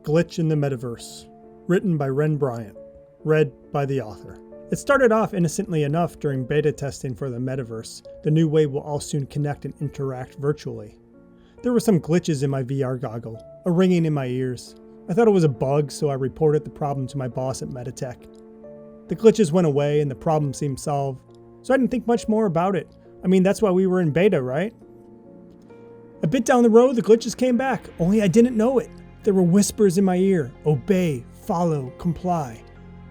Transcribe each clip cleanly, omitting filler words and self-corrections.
Glitch in the Metaverse, written by Ren Bryant, read by the author. It started off innocently enough during beta testing for the Metaverse, the new way we'll all soon connect and interact virtually. There were some glitches in my VR goggle, a ringing in my ears. I thought it was a bug, so I reported the problem to my boss at Meditech. The glitches went away and the problem seemed solved, so I didn't think much more about it. I mean, that's why we were in beta, right? A bit down the road, the glitches came back, only I didn't know it. There were whispers in my ear: obey, follow, comply.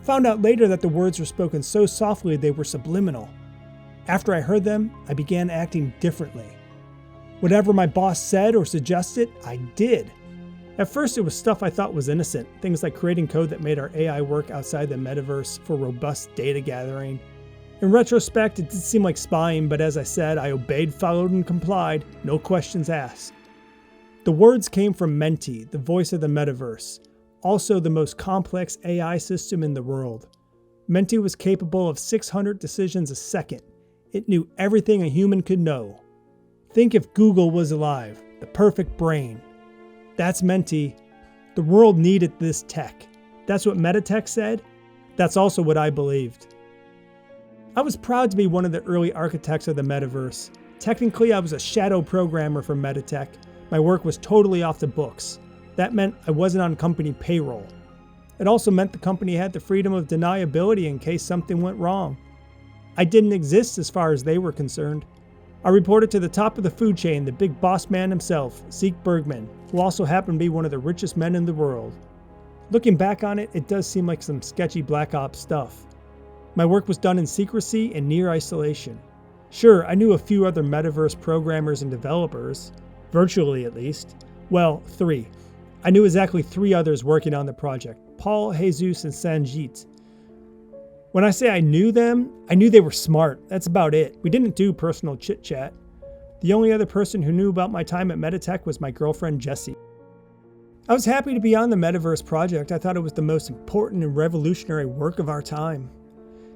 Found out later that the words were spoken so softly they were subliminal. After I heard them, I began acting differently. Whatever my boss said or suggested, I did. At first it was stuff I thought was innocent, things like creating code that made our AI work outside the metaverse for robust data gathering. In retrospect, it did seem like spying, but as I said, I obeyed, followed, and complied, no questions asked. The words came from Menti, the voice of the metaverse, also the most complex AI system in the world. Menti was capable of 600 decisions a second. It knew everything a human could know. Think if Google was alive, the perfect brain. That's Menti. The world needed this tech. That's what Meditech said. That's also what I believed. I was proud to be one of the early architects of the metaverse. Technically, I was a shadow programmer for Meditech. My work was totally off the books. That meant I wasn't on company payroll. It also meant the company had the freedom of deniability in case something went wrong. I didn't exist as far as they were concerned. I reported to the top of the food chain, the big boss man himself, Zeke Bergman, who also happened to be one of the richest men in the world. Looking back on it, it does seem like some sketchy Black Ops stuff. My work was done in secrecy and near isolation. Sure, I knew a few other metaverse programmers and developers, virtually at least. Well, 3. I knew exactly 3 others working on the project: Paul, Jesus, and Sanjit. When I say I knew them, I knew they were smart. That's about it. We didn't do personal chit-chat. The only other person who knew about my time at Meditech was my girlfriend, Jessie. I was happy to be on the Metaverse project. I thought it was the most important and revolutionary work of our time.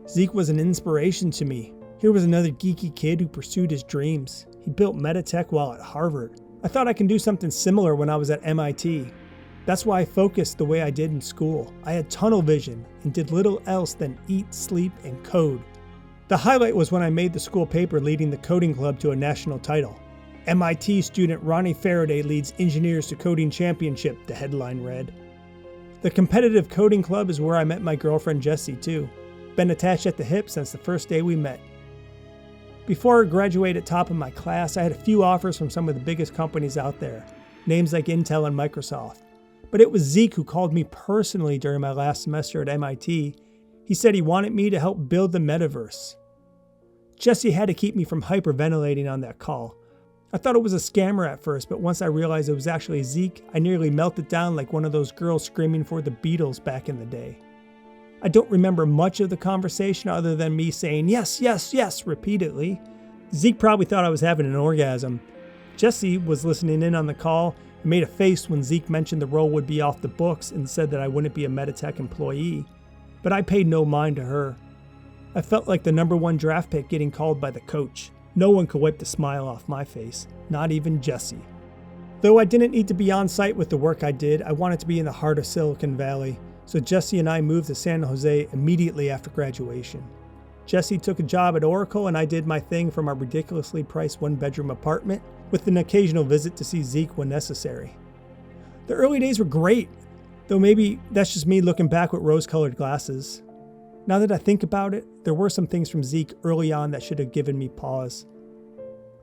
Zeke was an inspiration to me. Here was another geeky kid who pursued his dreams. He built Meditech while at Harvard. I thought I could do something similar when I was at MIT. That's why I focused the way I did in school. I had tunnel vision and did little else than eat, sleep, and code. The highlight was when I made the school paper leading the coding club to a national title. MIT student Ronnie Faraday leads engineers to coding championship, the headline read. The competitive coding club is where I met my girlfriend Jessie too. Been attached at the hip since the first day we met. Before I graduated top of my class, I had a few offers from some of the biggest companies out there, names like Intel and Microsoft. But it was Zeke who called me personally during my last semester at MIT. He said he wanted me to help build the metaverse. Jessie had to keep me from hyperventilating on that call. I thought it was a scammer at first, but once I realized it was actually Zeke, I nearly melted down like one of those girls screaming for the Beatles back in the day. I don't remember much of the conversation other than me saying yes, yes, yes repeatedly. Zeke probably thought I was having an orgasm. Jessie was listening in on the call and made a face when Zeke mentioned the role would be off the books and said that I wouldn't be a Meditech employee. But I paid no mind to her. I felt like the number 1 draft pick getting called by the coach. No one could wipe the smile off my face, not even Jessie. Though I didn't need to be on site with the work I did, I wanted to be in the heart of Silicon Valley. So Jessie and I moved to San Jose immediately after graduation. Jessie took a job at Oracle and I did my thing from our ridiculously priced 1-bedroom apartment with an occasional visit to see Zeke when necessary. The early days were great, though maybe that's just me looking back with rose-colored glasses. Now that I think about it, there were some things from Zeke early on that should have given me pause.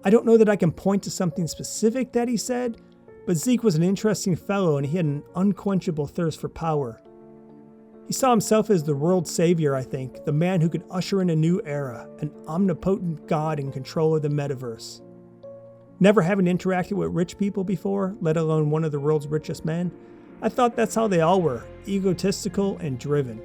I don't know that I can point to something specific that he said, but Zeke was an interesting fellow and he had an unquenchable thirst for power. He saw himself as the world's savior, I think, the man who could usher in a new era, an omnipotent god in control of the metaverse. Never having interacted with rich people before, let alone one of the world's richest men, I thought that's how they all were, egotistical and driven.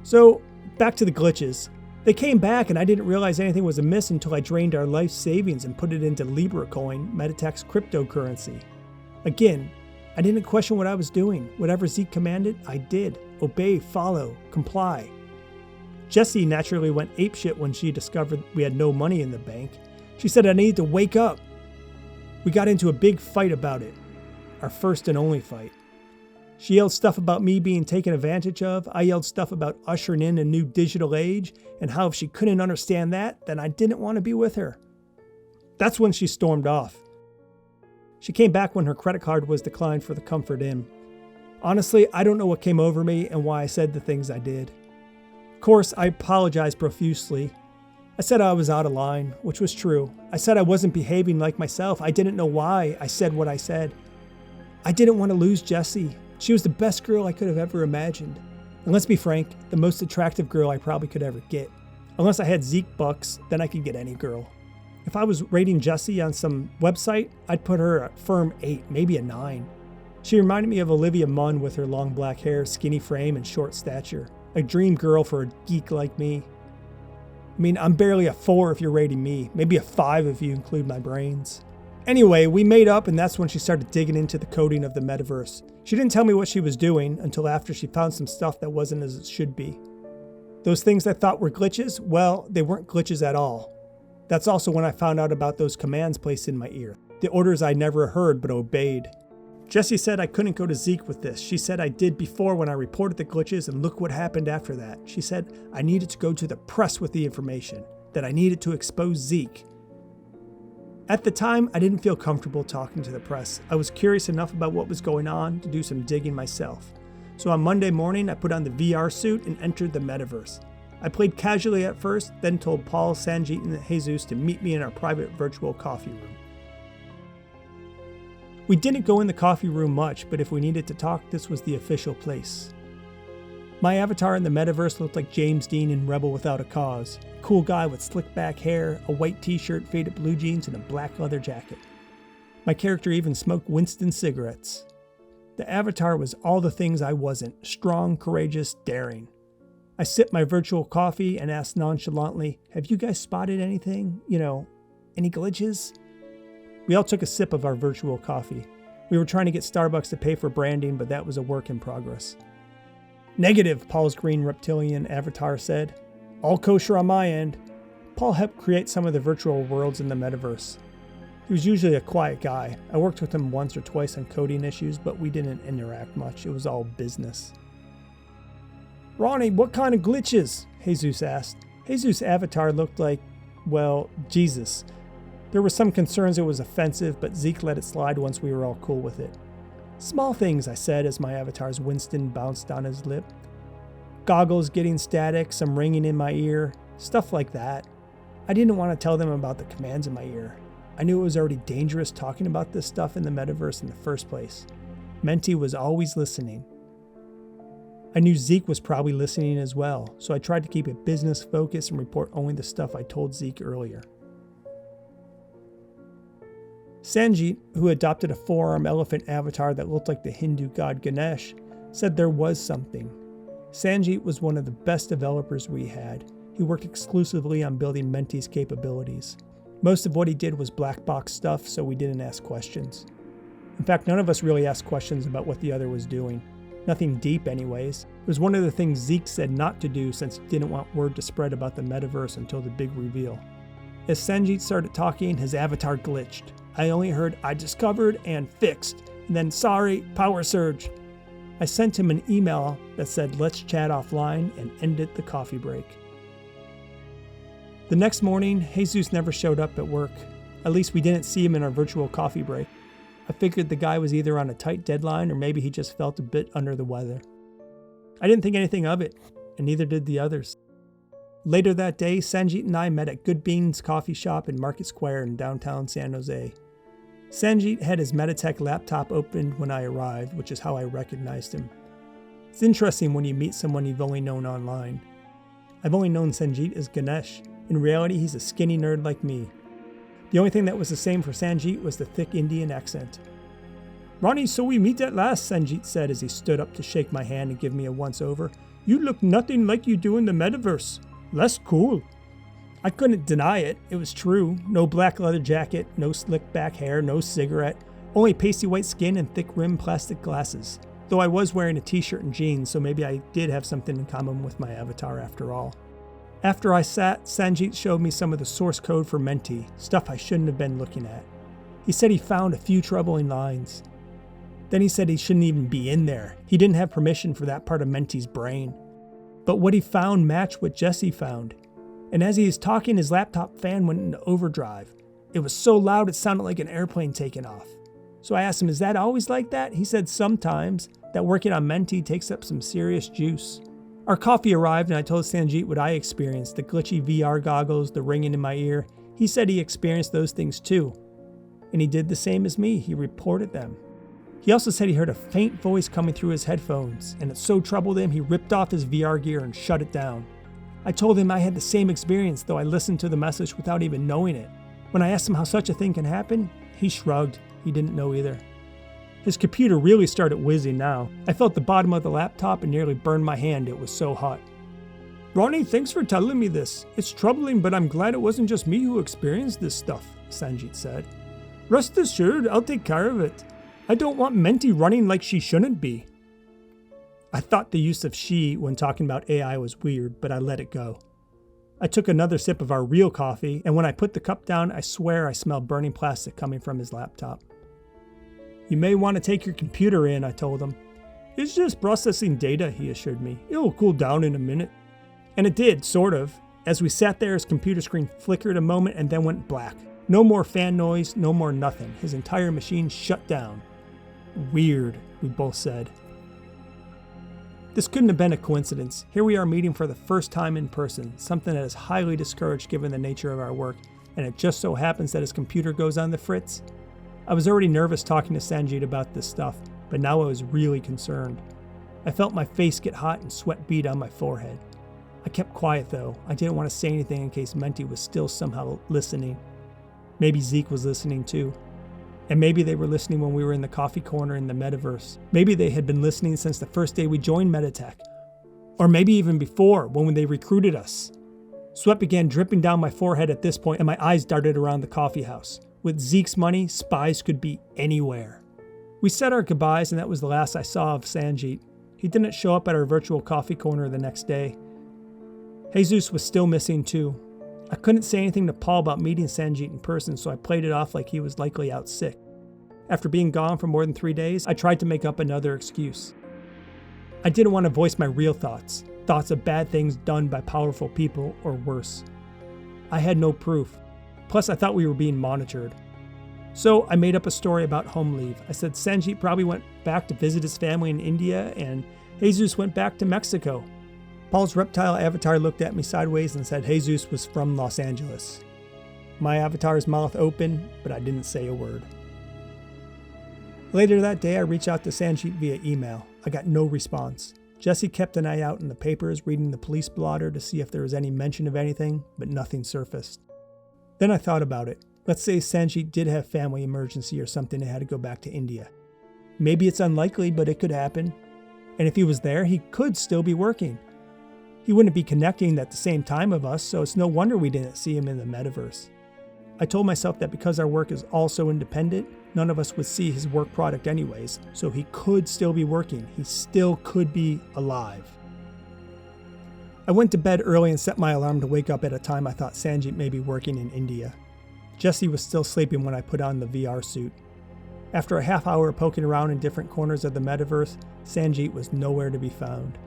So, back to the glitches. They came back and I didn't realize anything was amiss until I drained our life savings and put it into Libra Coin, Meditech's cryptocurrency. Again, I didn't question what I was doing. Whatever Zeke commanded, I did. Obey, follow, comply. Jessie naturally went apeshit when she discovered we had no money in the bank. She said I needed to wake up. We got into a big fight about it. Our first and only fight. She yelled stuff about me being taken advantage of. I yelled stuff about ushering in a new digital age and how if she couldn't understand that, then I didn't want to be with her. That's when she stormed off. She came back when her credit card was declined for the Comfort Inn. Honestly, I don't know what came over me and why I said the things I did. Of course, I apologized profusely. I said I was out of line, which was true. I said I wasn't behaving like myself. I didn't know why I said what I said. I didn't want to lose Jessie. She was the best girl I could have ever imagined. And let's be frank, the most attractive girl I probably could ever get. Unless I had Zeke bucks, then I could get any girl. If I was rating Jessie on some website, I'd put her a firm 8, maybe a 9. She reminded me of Olivia Munn with her long black hair, skinny frame, and short stature. A dream girl for a geek like me. I mean, I'm barely a 4 if you're rating me. Maybe a 5 if you include my brains. Anyway, we made up and that's when she started digging into the coding of the metaverse. She didn't tell me what she was doing until after she found some stuff that wasn't as it should be. Those things I thought were glitches, well, they weren't glitches at all. That's also when I found out about those commands placed in my ear. The orders I never heard but obeyed. Jessie said I couldn't go to Zeke with this. She said I did before when I reported the glitches and look what happened after that. She said I needed to go to the press with the information, that I needed to expose Zeke. At the time, I didn't feel comfortable talking to the press. I was curious enough about what was going on to do some digging myself. So on Monday morning, I put on the VR suit and entered the metaverse. I played casually at first, then told Paul, Sanjit, and Jesus to meet me in our private virtual coffee room. We didn't go in the coffee room much, but if we needed to talk, this was the official place. My avatar in the metaverse looked like James Dean in Rebel Without a Cause. A cool guy with slick back hair, a white t-shirt, faded blue jeans, and a black leather jacket. My character even smoked Winston cigarettes. The avatar was all the things I wasn't: strong, courageous, daring. I sipped my virtual coffee and asked nonchalantly, "Have you guys spotted anything? Any glitches?" We all took a sip of our virtual coffee. We were trying to get Starbucks to pay for branding, but that was a work in progress. "Negative," Paul's green reptilian avatar said. "All kosher on my end." Paul helped create some of the virtual worlds in the metaverse. He was usually a quiet guy. I worked with him once or twice on coding issues, but we didn't interact much. It was all business. "Ronnie, what kind of glitches?" Jesus asked. Jesus' avatar looked like, well, Jesus. There were some concerns it was offensive, but Zeke let it slide once we were all cool with it. "Small things," I said as my avatar's Winston bounced on his lip. Goggles getting static, some ringing in my ear, stuff like that. I didn't want to tell them about the commands in my ear. I knew it was already dangerous talking about this stuff in the metaverse in the first place. Menti was always listening. I knew Zeke was probably listening as well, so I tried to keep it business focused and report only the stuff I told Zeke earlier. Sanjit, who adopted a four-arm elephant avatar that looked like the Hindu god Ganesh, said there was something. Sanjit was one of the best developers we had. He worked exclusively on building Menti's capabilities. Most of what he did was black box stuff, so we didn't ask questions. In fact, none of us really asked questions about what the other was doing. Nothing deep anyways. It was one of the things Zeke said not to do since he didn't want word to spread about the metaverse until the big reveal. As Sanjit started talking, his avatar glitched. I only heard "I discovered" and "fixed," and then "sorry, power surge." I sent him an email that said "let's chat offline" and ended the coffee break. The next morning, Jesus never showed up at work. At least we didn't see him in our virtual coffee break. I figured the guy was either on a tight deadline or maybe he just felt a bit under the weather. I didn't think anything of it, and neither did the others. Later that day, Sanjit and I met at Good Beans Coffee Shop in Market Square in downtown San Jose. Sanjit had his Meditech laptop opened when I arrived, which is how I recognized him. It's interesting when you meet someone you've only known online. I've only known Sanjit as Ganesh. In reality, he's a skinny nerd like me. The only thing that was the same for Sanjit was the thick Indian accent. "Ronnie, so we meet at last," Sanjit said as he stood up to shake my hand and give me a once-over. "You look nothing like you do in the metaverse. Less cool." I couldn't deny it. It was true. No black leather jacket, no slick back hair, no cigarette, only pasty white skin and thick rimmed plastic glasses. Though I was wearing a t-shirt and jeans, so maybe I did have something in common with my avatar after all. After I sat, Sanjit showed me some of the source code for Menti, stuff I shouldn't have been looking at. He said he found a few troubling lines. Then he said he shouldn't even be in there. He didn't have permission for that part of Menti's brain. But what he found matched what Jesse found. And as he was talking, his laptop fan went into overdrive. It was so loud it sounded like an airplane taking off. So I asked him, is that always like that? He said sometimes, that working on Menti takes up some serious juice. Our coffee arrived and I told Sanjeet what I experienced, the glitchy VR goggles, the ringing in my ear. He said he experienced those things too. And he did the same as me, he reported them. He also said he heard a faint voice coming through his headphones, and it so troubled him he ripped off his VR gear and shut it down. I told him I had the same experience, though I listened to the message without even knowing it. When I asked him how such a thing can happen, he shrugged. He didn't know either. His computer really started whizzing now. I felt the bottom of the laptop and nearly burned my hand, it was so hot. Ronnie, thanks for telling me this. It's troubling, but I'm glad it wasn't just me who experienced this stuff, Sanjeet said. Rest assured, I'll take care of it. I don't want Menti running like she shouldn't be. I thought the use of she when talking about AI was weird, but I let it go. I took another sip of our real coffee, and when I put the cup down, I swear I smelled burning plastic coming from his laptop. You may want to take your computer in, I told him. It's just processing data, he assured me. It'll cool down in a minute. And it did, sort of. As we sat there, his computer screen flickered a moment and then went black. No more fan noise, no more nothing. His entire machine shut down. Weird, we both said. This couldn't have been a coincidence. Here we are meeting for the first time in person, something that is highly discouraged given the nature of our work, and it just so happens that his computer goes on the fritz. I was already nervous talking to Sanjeet about this stuff, but now I was really concerned. I felt my face get hot and sweat bead on my forehead. I kept quiet though. I didn't want to say anything in case Menti was still somehow listening. Maybe Zeke was listening too. And maybe they were listening when we were in the coffee corner in the Metaverse. Maybe they had been listening since the first day we joined Meditech. Or maybe even before, when they recruited us. Sweat began dripping down my forehead at this point, and my eyes darted around the coffee house. With Zeke's money, spies could be anywhere. We said our goodbyes, and that was the last I saw of Sanjeet. He didn't show up at our virtual coffee corner the next day. Jesus was still missing too. I couldn't say anything to Paul about meeting Sanjeet in person, so I played it off like he was likely out sick. After being gone for more than 3 days, I tried to make up another excuse. I didn't want to voice my real thoughts of bad things done by powerful people or worse. I had no proof. Plus, I thought we were being monitored. So I made up a story about home leave. I said Sanjeet probably went back to visit his family in India, and Jesus went back to Mexico. Paul's reptile avatar looked at me sideways and said Jesus was from Los Angeles. My avatar's mouth opened, but I didn't say a word. Later that day, I reached out to Sanjeet via email. I got no response. Jesse kept an eye out in the papers, reading the police blotter to see if there was any mention of anything, but nothing surfaced. Then I thought about it. Let's say Sanjeet did have family emergency or something and had to go back to India. Maybe it's unlikely, but it could happen. And if he was there, he could still be working. He wouldn't be connecting at the same time of us, so it's no wonder we didn't see him in the Metaverse. I told myself that because our work is all so independent, none of us would see his work product anyways, so he could still be working. He still could be alive. I went to bed early and set my alarm to wake up at a time I thought Sanjeet may be working in India. Jesse was still sleeping when I put on the VR suit. After a half hour of poking around in different corners of the Metaverse, Sanjeet was nowhere to be found.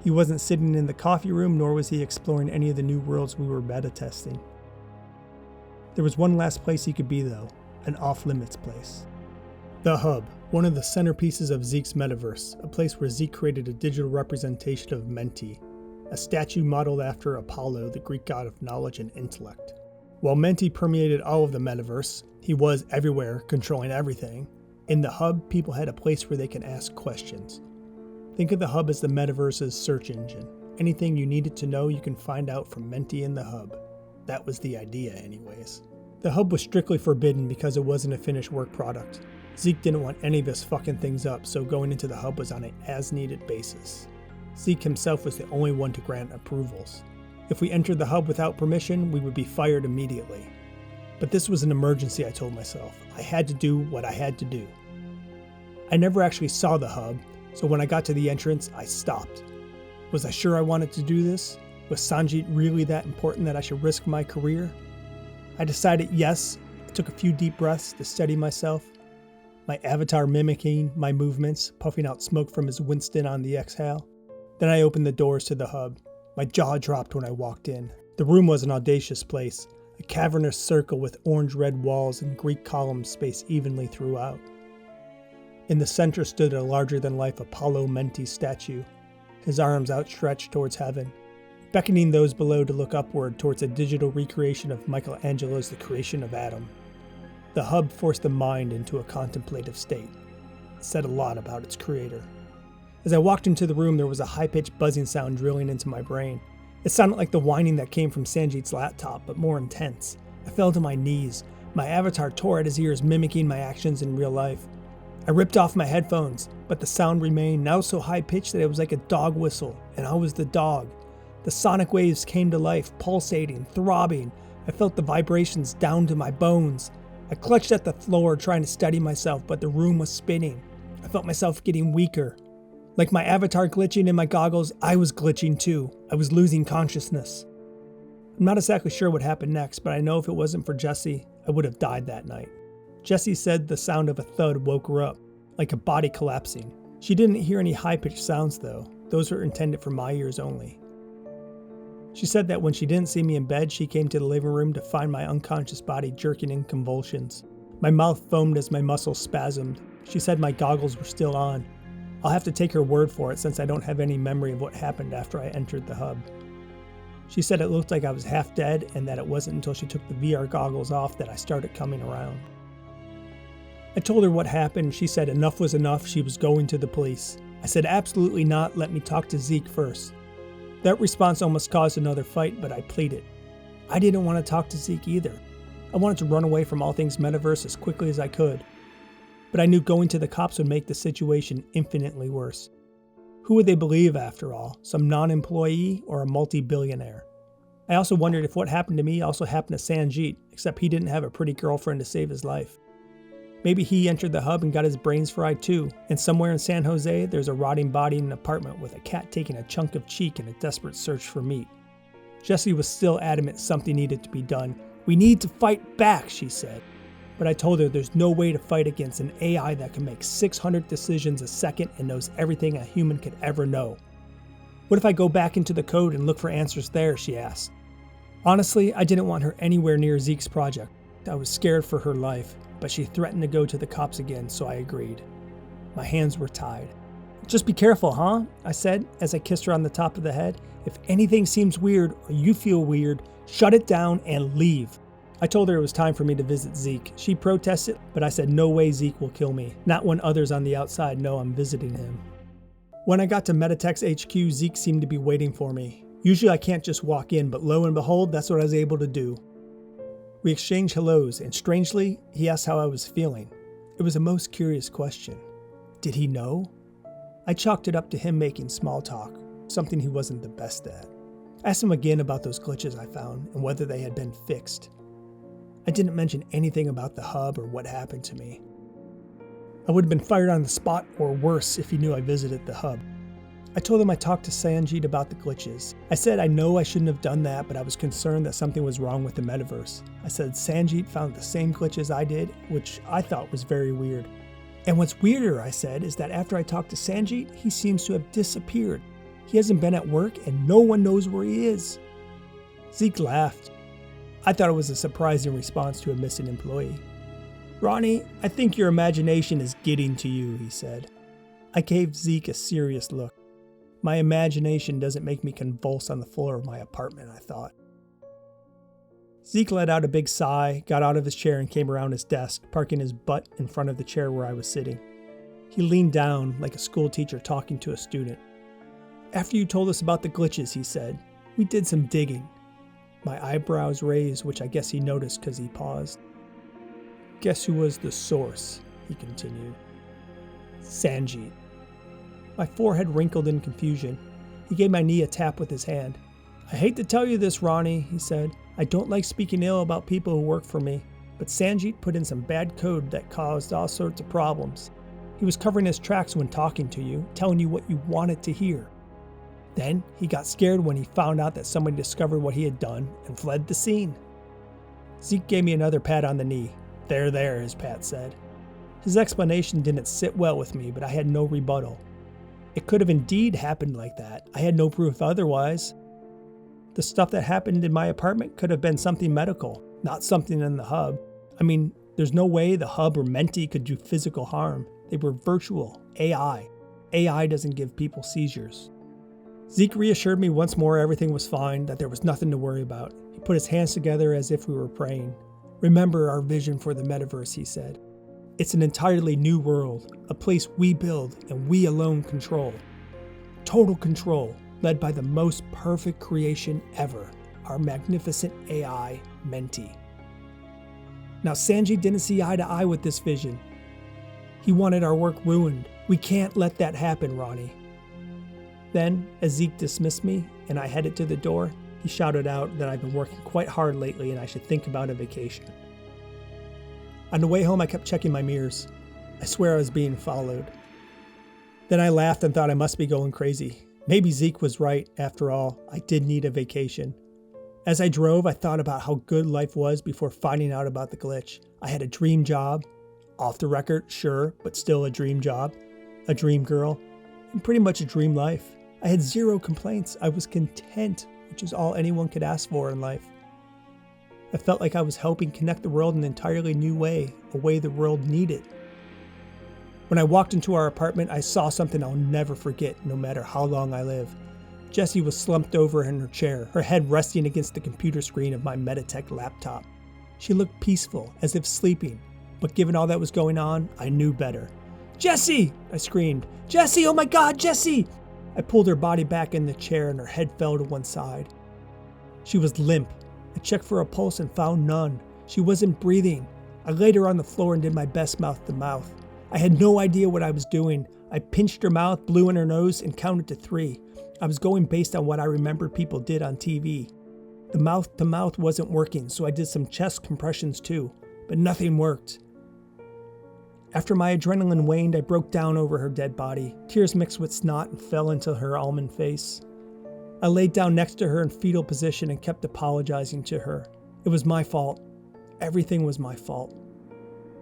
He wasn't sitting in the coffee room, nor was he exploring any of the new worlds we were beta testing. There was one last place he could be though, an off-limits place. The Hub, one of the centerpieces of Zeke's Metaverse, a place where Zeke created a digital representation of Menti, a statue modeled after Apollo, the Greek god of knowledge and intellect. While Menti permeated all of the Metaverse, he was everywhere, controlling everything. In the Hub, people had a place where they can ask questions. Think of the Hub as the Metaverse's search engine. Anything you needed to know, you can find out from Menti in the Hub. That was the idea anyways. The Hub was strictly forbidden because it wasn't a finished work product. Zeke didn't want any of us fucking things up, so going into the Hub was on an as-needed basis. Zeke himself was the only one to grant approvals. If we entered the Hub without permission, we would be fired immediately. But this was an emergency, I told myself. I had to do what I had to do. I never actually saw the Hub, so when I got to the entrance, I stopped. Was I sure I wanted to do this? Was Sanjeet really that important that I should risk my career? I decided yes. I took a few deep breaths to steady myself. my avatar mimicking my movements, puffing out smoke from his Winston on the exhale. Then I opened the doors to the hub. My jaw dropped when I walked in. The room was an audacious place, a cavernous circle with orange-red walls and Greek columns spaced evenly throughout. In the center stood a larger-than-life Apollo Mentis statue, his arms outstretched towards heaven, beckoning those below to look upward towards a digital recreation of Michelangelo's The Creation of Adam. The hub forced the mind into a contemplative state. It said a lot about its creator. As I walked into the room, there was a high-pitched buzzing sound drilling into my brain. It sounded like the whining that came from Sanjeet's laptop, but more intense. I fell to my knees. My avatar tore at his ears, mimicking my actions in real life. I ripped off my headphones, but the sound remained, now so high-pitched that it was like a dog whistle, and I was the dog. The sonic waves came to life, pulsating, throbbing. I felt the vibrations down to my bones. I clutched at the floor, trying to steady myself, but the room was spinning. I felt myself getting weaker. Like my avatar glitching in my goggles, I was glitching too. I was losing consciousness. I'm not exactly sure what happened next, but I know if it wasn't for Jessie, I would have died that night. Jessie said the sound of a thud woke her up, like a body collapsing. She didn't hear any high-pitched sounds though. Those were intended for my ears only. She said that when she didn't see me in bed, she came to the living room to find my unconscious body jerking in convulsions. My mouth foamed as my muscles spasmed. She said my goggles were still on. I'll have to take her word for it since I don't have any memory of what happened after I entered the hub. She said it looked like I was half dead and that it wasn't until she took the VR goggles off that I started coming around. I told her what happened. She said enough was enough. She was going to the police. I said absolutely not. Let me talk to Zeke first. That response almost caused another fight, but I pleaded. I didn't want to talk to Zeke either. I wanted to run away from all things Metaverse as quickly as I could. But I knew going to the cops would make the situation infinitely worse. Who would they believe after all? Some non-employee or a multi-billionaire? I also wondered if what happened to me also happened to Sanjeet, except he didn't have a pretty girlfriend to save his life. Maybe he entered the hub and got his brains fried too, and somewhere in San Jose there's a rotting body in an apartment with a cat taking a chunk of cheek in a desperate search for meat. Jessie was still adamant something needed to be done. We need to fight back, she said. But I told her there's no way to fight against an AI that can make 600 decisions a second and knows everything a human could ever know. What if I go back into the code and look for answers there, she asked. Honestly, I didn't want her anywhere near Zeke's project. I was scared for her life, but she threatened to go to the cops again, so I agreed. My hands were tied. Just be careful, huh? I said as I kissed her on the top of the head. If anything seems weird or you feel weird, shut it down and leave. I told her it was time for me to visit Zeke. She protested, but I said no way Zeke will kill me, not when others on the outside know I'm visiting him. When I got to Meditech's HQ, Zeke seemed to be waiting for me. Usually I can't just walk in, but lo and behold, that's what I was able to do. We exchanged hellos, and strangely, he asked how I was feeling. It was a most curious question. Did he know? I chalked it up to him making small talk, something he wasn't the best at. I asked him again about those glitches I found and whether they had been fixed. I didn't mention anything about the hub or what happened to me. I would have been fired on the spot or worse if he knew I visited the hub. I told him I talked to Sanjeet about the glitches. I said I know I shouldn't have done that, but I was concerned that something was wrong with the Metaverse. I said Sanjeet found the same glitches I did, which I thought was very weird. And what's weirder, I said, is that after I talked to Sanjeet, he seems to have disappeared. He hasn't been at work and no one knows where he is. Zeke laughed. I thought it was a surprising response to a missing employee. Ronnie, I think your imagination is getting to you, he said. I gave Zeke a serious look. My imagination doesn't make me convulse on the floor of my apartment, I thought. Zeke let out a big sigh, got out of his chair and came around his desk, parking his butt in front of the chair where I was sitting. He leaned down like a school teacher talking to a student. After you told us about the glitches, he said, we did some digging. My eyebrows raised, which I guess he noticed because he paused. Guess who was the source? He continued. Sanjeet. My forehead wrinkled in confusion. He gave my knee a tap with his hand. I hate to tell you this, Ronnie, he said. I don't like speaking ill about people who work for me, but Sanjeet put in some bad code that caused all sorts of problems. He was covering his tracks when talking to you, telling you what you wanted to hear. Then he got scared when he found out that somebody discovered what he had done and fled the scene. Zeke gave me another pat on the knee. There, his Pat said. His explanation didn't sit well with me, but I had no rebuttal. It could have indeed happened like that. I had no proof otherwise. The stuff that happened in my apartment could have been something medical, not something in the hub. I mean, there's no way the hub or Menti could do physical harm. They were virtual, AI. AI doesn't give people seizures. Zeke reassured me once more everything was fine, that there was nothing to worry about. He put his hands together as if we were praying. Remember our vision for the metaverse, he said. It's an entirely new world, a place we build and we alone control. Total control, led by the most perfect creation ever, our magnificent AI, Menti. Now Sanji didn't see eye to eye with this vision. He wanted our work ruined. We can't let that happen, Ronnie. Then, as Zeke dismissed me and I headed to the door, he shouted out that I've been working quite hard lately and I should think about a vacation. On the way home, I kept checking my mirrors. I swear I was being followed. Then I laughed and thought I must be going crazy. Maybe Zeke was right, after all. I did need a vacation. As I drove, I thought about how good life was before finding out about the glitch. I had a dream job. Off the record, sure, but still a dream job. A dream girl. And pretty much a dream life. I had zero complaints. I was content, which is all anyone could ask for in life. I felt like I was helping connect the world in an entirely new way, a way the world needed. When I walked into our apartment, I saw something I'll never forget, no matter how long I live. Jessie was slumped over in her chair, her head resting against the computer screen of my Meditech laptop. She looked peaceful, as if sleeping, but given all that was going on, I knew better. "Jessie!" I screamed. "Jessie, oh my God, Jessie!" I pulled her body back in the chair and her head fell to one side. She was limp. I checked for a pulse and found none. She wasn't breathing. I laid her on the floor and did my best mouth to mouth. I had no idea what I was doing. I pinched her mouth, blew in her nose, and counted to 3. I was going based on what I remembered people did on TV. The mouth to mouth wasn't working, so I did some chest compressions too, but nothing worked. After my adrenaline waned, I broke down over her dead body. Tears mixed with snot and fell into her almond face. I laid down next to her in fetal position and kept apologizing to her. It was my fault. Everything was my fault.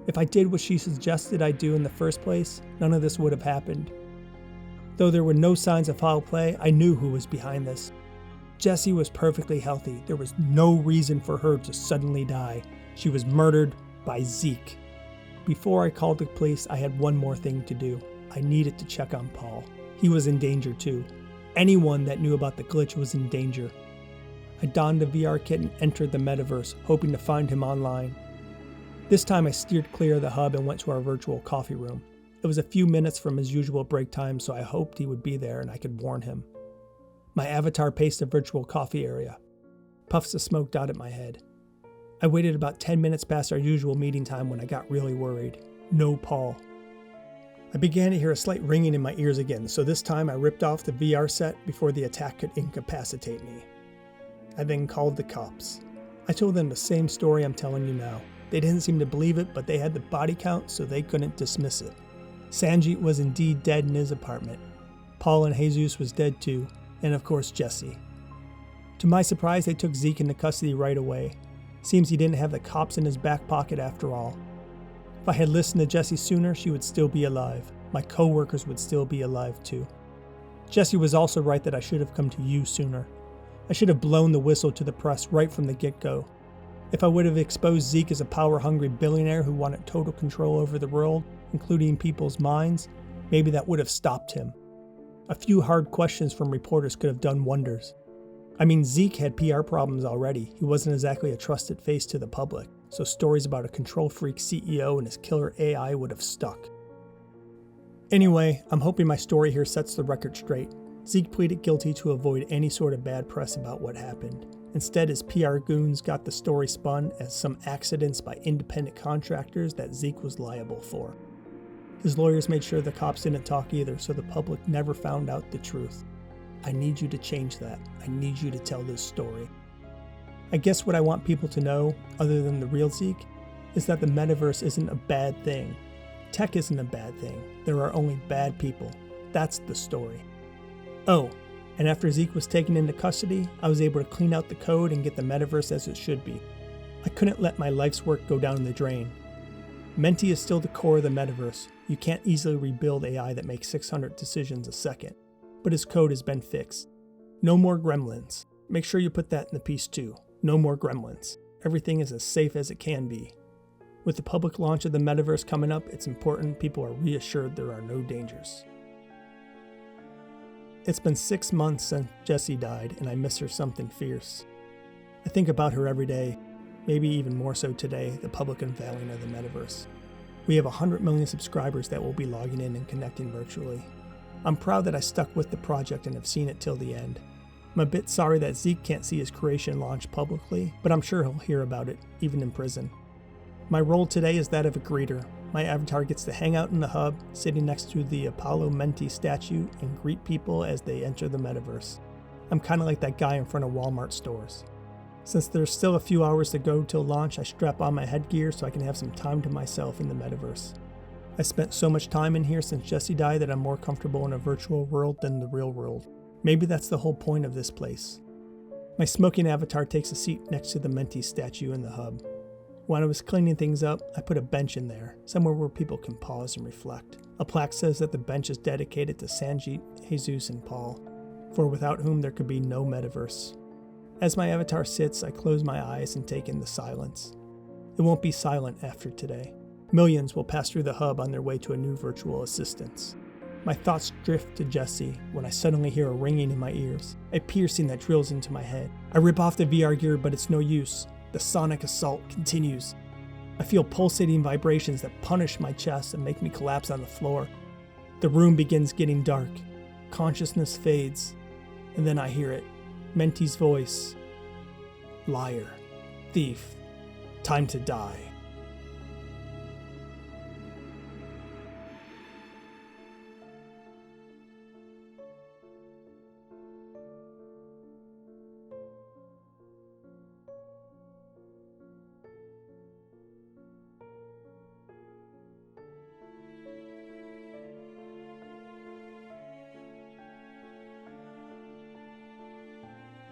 If I did what she suggested I do in the first place, none of this would have happened. Though there were no signs of foul play, I knew who was behind this. Jessie was perfectly healthy. There was no reason for her to suddenly die. She was murdered by Zeke. Before I called the police, I had one more thing to do. I needed to check on Paul. He was in danger too. Anyone that knew about the glitch was in danger. I donned the VR kit and entered the metaverse, hoping to find him online. This time I steered clear of the hub and went to our virtual coffee room. It was a few minutes from his usual break time, so I hoped he would be there and I could warn him. My avatar paced the virtual coffee area. Puffs of smoke dotted my head. I waited about 10 minutes past our usual meeting time when I got really worried. No Paul. I began to hear a slight ringing in my ears again, so this time I ripped off the VR set before the attack could incapacitate me. I then called the cops. I told them the same story I'm telling you now. They didn't seem to believe it, but they had the body count, so they couldn't dismiss it. Sanji was indeed dead in his apartment. Paul and Jesus was dead too, and of course Jessie. To my surprise, they took Zeke into custody right away. Seems he didn't have the cops in his back pocket after all. If I had listened to Jessie sooner, she would still be alive. My co-workers would still be alive too. Jessie was also right that I should have come to you sooner. I should have blown the whistle to the press right from the get-go. If I would have exposed Zeke as a power-hungry billionaire who wanted total control over the world, including people's minds, maybe that would have stopped him. A few hard questions from reporters could have done wonders. I mean, Zeke had PR problems already. He wasn't exactly a trusted face to the public, so stories about a control freak CEO and his killer AI would have stuck. Anyway, I'm hoping my story here sets the record straight. Zeke pleaded guilty to avoid any sort of bad press about what happened. Instead, his PR goons got the story spun as some accidents by independent contractors that Zeke was liable for. His lawyers made sure the cops didn't talk either, so the public never found out the truth. I need you to change that. I need you to tell this story. I guess what I want people to know, other than the real Zeke, is that the metaverse isn't a bad thing. Tech isn't a bad thing. There are only bad people. That's the story. Oh, and after Zeke was taken into custody, I was able to clean out the code and get the metaverse as it should be. I couldn't let my life's work go down the drain. Menti is still the core of the metaverse. You can't easily rebuild AI that makes 600 decisions a second, but his code has been fixed. No more gremlins. Make sure you put that in the piece too. No more gremlins. Everything is as safe as it can be. With the public launch of the metaverse coming up, it's important people are reassured there are no dangers. It's been 6 months since Jessie died, and I miss her something fierce. I think about her every day, maybe even more so today, the public unveiling of the metaverse. We have 100 million subscribers that will be logging in and connecting virtually. I'm proud that I stuck with the project and have seen it till the end. I'm a bit sorry that Zeke can't see his creation launch publicly, but I'm sure he'll hear about it, even in prison. My role today is that of a greeter. My avatar gets to hang out in the hub, sitting next to the Apollo Menti statue, and greet people as they enter the metaverse. I'm kinda like that guy in front of Walmart stores. Since there's still a few hours to go till launch, I strap on my headgear so I can have some time to myself in the metaverse. I spent so much time in here since Jessie died that I'm more comfortable in a virtual world than the real world. Maybe that's the whole point of this place. My smoking avatar takes a seat next to the Menti statue in the hub. When I was cleaning things up, I put a bench in there, somewhere where people can pause and reflect. A plaque says that the bench is dedicated to Sanjit, Jesus, and Paul, for without whom there could be no metaverse. As my avatar sits, I close my eyes and take in the silence. It won't be silent after today. Millions will pass through the hub on their way to a new virtual assistance. My thoughts drift to Jessie when I suddenly hear a ringing in my ears, a piercing that drills into my head. I rip off the VR gear, but it's no use. The sonic assault continues. I feel pulsating vibrations that punish my chest and make me collapse on the floor. The room begins getting dark. Consciousness fades, and then I hear it. Menti's voice. Liar. Thief. Time to die.